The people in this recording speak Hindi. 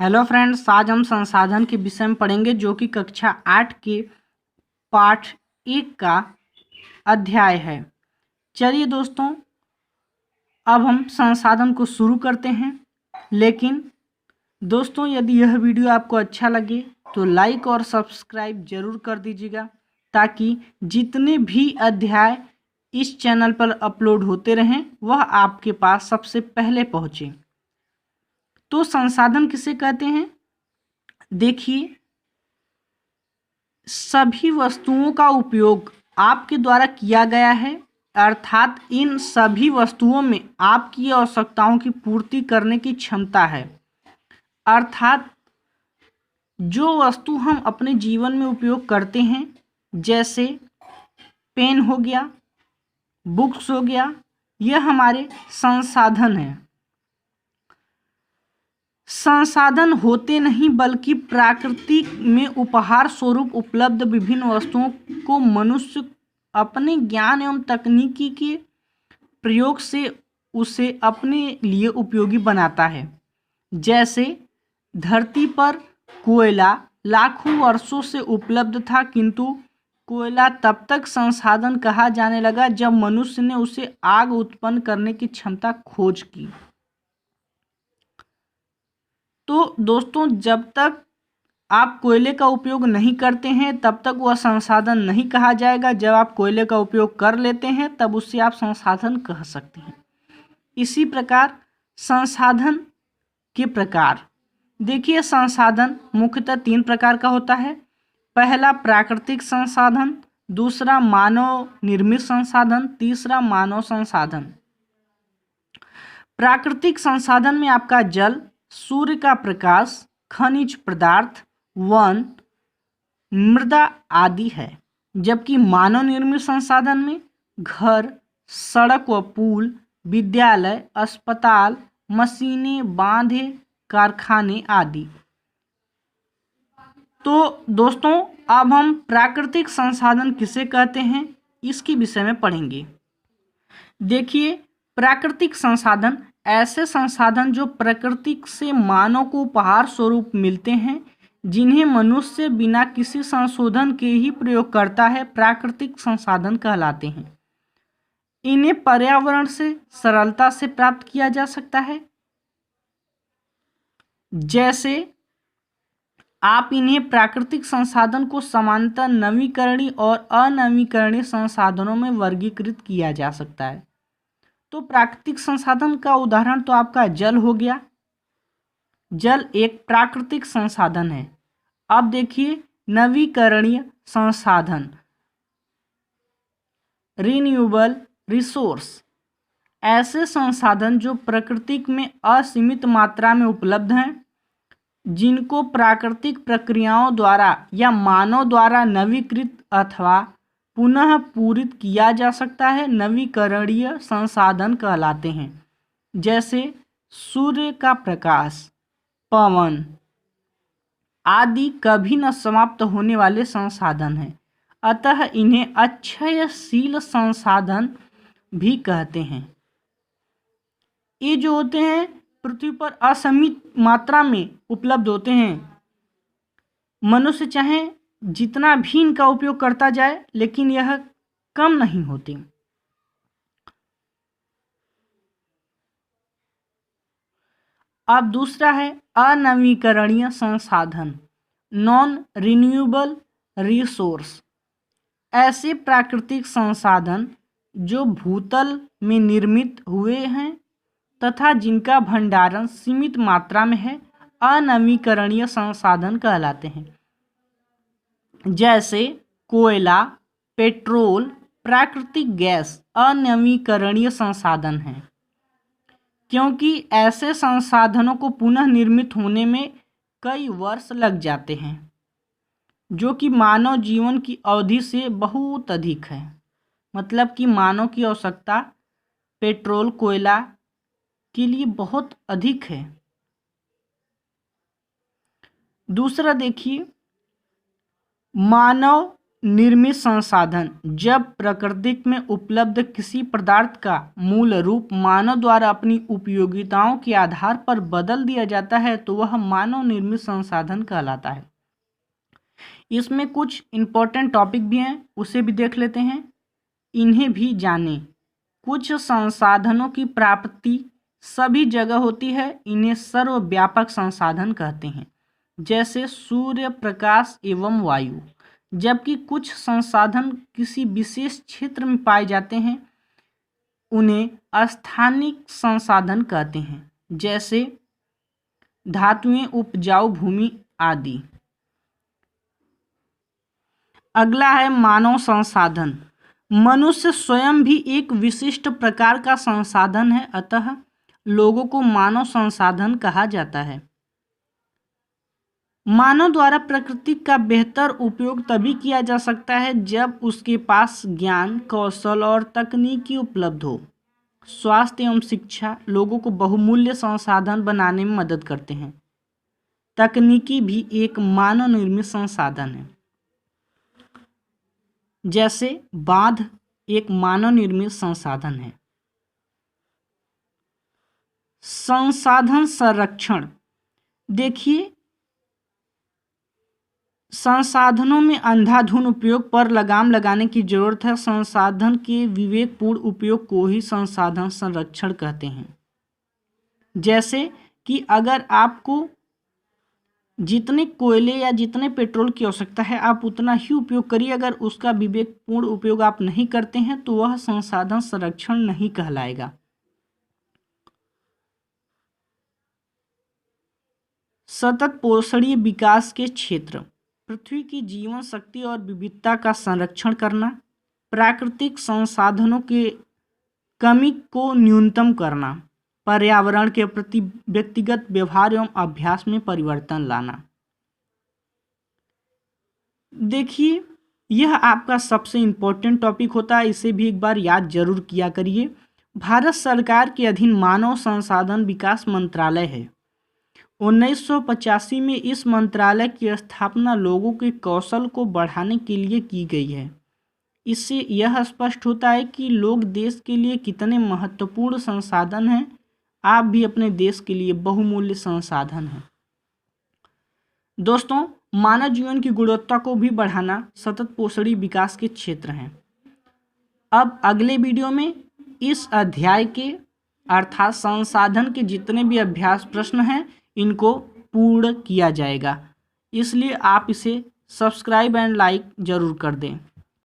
हेलो फ्रेंड्स, आज हम संसाधन के विषय में पढ़ेंगे जो कि कक्षा 8 के पाठ 1 का अध्याय है। चलिए दोस्तों, अब हम संसाधन को शुरू करते हैं। लेकिन दोस्तों, यदि यह वीडियो आपको अच्छा लगे तो लाइक और सब्सक्राइब जरूर कर दीजिएगा, ताकि जितने भी अध्याय इस चैनल पर अपलोड होते रहें वह आपके पास सबसे पहले पहुँचे। तो संसाधन किसे कहते हैं? देखिए, सभी वस्तुओं का उपयोग आपके द्वारा किया गया है, अर्थात इन सभी वस्तुओं में आपकी आवश्यकताओं की पूर्ति करने की क्षमता है। अर्थात जो वस्तु हम अपने जीवन में उपयोग करते हैं, जैसे पेन हो गया, बुक्स हो गया, यह हमारे संसाधन हैं। संसाधन होते नहीं बल्कि प्रकृति में उपहार स्वरूप उपलब्ध विभिन्न वस्तुओं को मनुष्य अपने ज्ञान एवं तकनीकी के प्रयोग से उसे अपने लिए उपयोगी बनाता है। जैसे धरती पर कोयला लाखों वर्षों से उपलब्ध था, किंतु कोयला तब तक संसाधन कहा जाने लगा जब मनुष्य ने उसे आग उत्पन्न करने की क्षमता खोज की। तो दोस्तों, जब तक आप कोयले का उपयोग नहीं करते हैं तब तक वह संसाधन नहीं कहा जाएगा। जब आप कोयले का उपयोग कर लेते हैं तब उससे आप संसाधन कह सकते हैं। इसी प्रकार संसाधन के प्रकार देखिए, संसाधन मुख्यतः 3 प्रकार का होता है। पहला प्राकृतिक संसाधन, दूसरा मानव निर्मित संसाधन, तीसरा मानव संसाधन। प्राकृतिक संसाधन में आपका जल, सूर्य का प्रकाश, खनिज पदार्थ, वन, मृदा आदि है। जबकि मानव निर्मित संसाधन में घर, सड़क व पुल, विद्यालय, अस्पताल, मशीनें, बांधे, कारखाने आदि। तो दोस्तों, अब हम प्राकृतिक संसाधन किसे कहते हैं इसके विषय में पढ़ेंगे। देखिए, प्राकृतिक संसाधन ऐसे संसाधन जो प्रकृति से मानव को उपहार स्वरूप मिलते हैं, जिन्हें मनुष्य बिना किसी संशोधन के ही प्रयोग करता है, प्राकृतिक संसाधन कहलाते हैं। इन्हें पर्यावरण से सरलता से प्राप्त किया जा सकता है। जैसे आप इन्हें प्राकृतिक संसाधन को समानतः नवीकरणीय और अनवीकरणीय संसाधनों में वर्गीकृत किया जा सकता है। तो प्राकृतिक संसाधन का उदाहरण तो आपका जल हो गया। जल एक प्राकृतिक संसाधन है। अब देखिए, नवीकरणीय संसाधन, रिन्यूएबल रिसोर्स, ऐसे संसाधन जो प्रकृति में असीमित मात्रा में उपलब्ध हैं, जिनको प्राकृतिक प्रक्रियाओं द्वारा या मानव द्वारा नवीकृत अथवा पुनः पूरित किया जा सकता है, नवीकरणीय संसाधन कहलाते हैं। जैसे सूर्य का प्रकाश, पवन आदि कभी न समाप्त होने वाले संसाधन हैं, अतः इन्हें अक्षयशील संसाधन भी कहते हैं। ये जो होते हैं पृथ्वी पर असीमित मात्रा में उपलब्ध होते हैं। मनुष्य चाहे जितना भी इनका उपयोग करता जाए, लेकिन यह कम नहीं होते। अब दूसरा है अनवीकरणीय संसाधन, नॉन रिन्यूएबल रिसोर्स। ऐसे प्राकृतिक संसाधन जो भूतल में निर्मित हुए हैं तथा जिनका भंडारण सीमित मात्रा में है, अनवीकरणीय संसाधन कहलाते हैं। जैसे कोयला, पेट्रोल, प्राकृतिक गैस अनवीकरणीय संसाधन हैं, क्योंकि ऐसे संसाधनों को पुनः निर्मित होने में कई वर्ष लग जाते हैं, जो कि मानव जीवन की अवधि से बहुत अधिक है। मतलब कि मानव की आवश्यकता पेट्रोल, कोयला के लिए बहुत अधिक है। दूसरा देखिए, मानव निर्मित संसाधन, जब प्रकृति में उपलब्ध किसी पदार्थ का मूल रूप मानव द्वारा अपनी उपयोगिताओं के आधार पर बदल दिया जाता है तो वह मानव निर्मित संसाधन कहलाता है। इसमें कुछ इम्पोर्टेंट टॉपिक भी हैं, उसे भी देख लेते हैं, इन्हें भी जानें। कुछ संसाधनों की प्राप्ति सभी जगह होती है, इन्हें सर्वव्यापक संसाधन कहते हैं, जैसे सूर्य प्रकाश एवं वायु। जबकि कुछ संसाधन किसी विशेष क्षेत्र में पाए जाते हैं, उन्हें स्थानिक संसाधन कहते हैं, जैसे धातुएं, उपजाऊ भूमि आदि। अगला है मानव संसाधन। मनुष्य स्वयं भी एक विशिष्ट प्रकार का संसाधन है, अतः लोगों को मानव संसाधन कहा जाता है। मानव द्वारा प्रकृति का बेहतर उपयोग तभी किया जा सकता है जब उसके पास ज्ञान, कौशल और तकनीकी उपलब्ध हो। स्वास्थ्य एवं शिक्षा लोगों को बहुमूल्य संसाधन बनाने में मदद करते हैं। तकनीकी भी एक मानव निर्मित संसाधन है, जैसे बांध एक मानव निर्मित संसाधन है। संसाधन संरक्षण। देखिए, संसाधनों में अंधाधुंध उपयोग पर लगाम लगाने की जरूरत है। संसाधन के विवेकपूर्ण उपयोग को ही संसाधन संरक्षण कहते हैं। जैसे कि अगर आपको जितने कोयले या जितने पेट्रोल की आवश्यकता है आप उतना ही उपयोग करिए, अगर उसका विवेकपूर्ण उपयोग आप नहीं करते हैं तो वह संसाधन संरक्षण नहीं कहलाएगा। सतत पोषणीय विकास के क्षेत्र। पृथ्वी की जीवन शक्ति और विविधता का संरक्षण करना, प्राकृतिक संसाधनों के कमी को न्यूनतम करना, पर्यावरण के प्रति व्यक्तिगत व्यवहार एवं अभ्यास में परिवर्तन लाना। देखिए, यह आपका सबसे इम्पोर्टेंट टॉपिक होता है, इसे भी एक बार याद जरूर किया करिए। भारत सरकार के अधीन मानव संसाधन विकास मंत्रालय है। 1985 में इस मंत्रालय की स्थापना लोगों के कौशल को बढ़ाने के लिए की गई है। इससे यह स्पष्ट होता है कि लोग देश के लिए कितने महत्वपूर्ण संसाधन हैं। आप भी अपने देश के लिए बहुमूल्य संसाधन हैं। दोस्तों, मानव जीवन की गुणवत्ता को भी बढ़ाना सतत पोषणीय विकास के क्षेत्र हैं। अब अगले वीडियो में इस अध्याय के अर्थात संसाधन के जितने भी अभ्यास प्रश्न हैं इनको पूर्ण किया जाएगा, इसलिए आप इसे सब्सक्राइब एंड लाइक जरूर कर दें।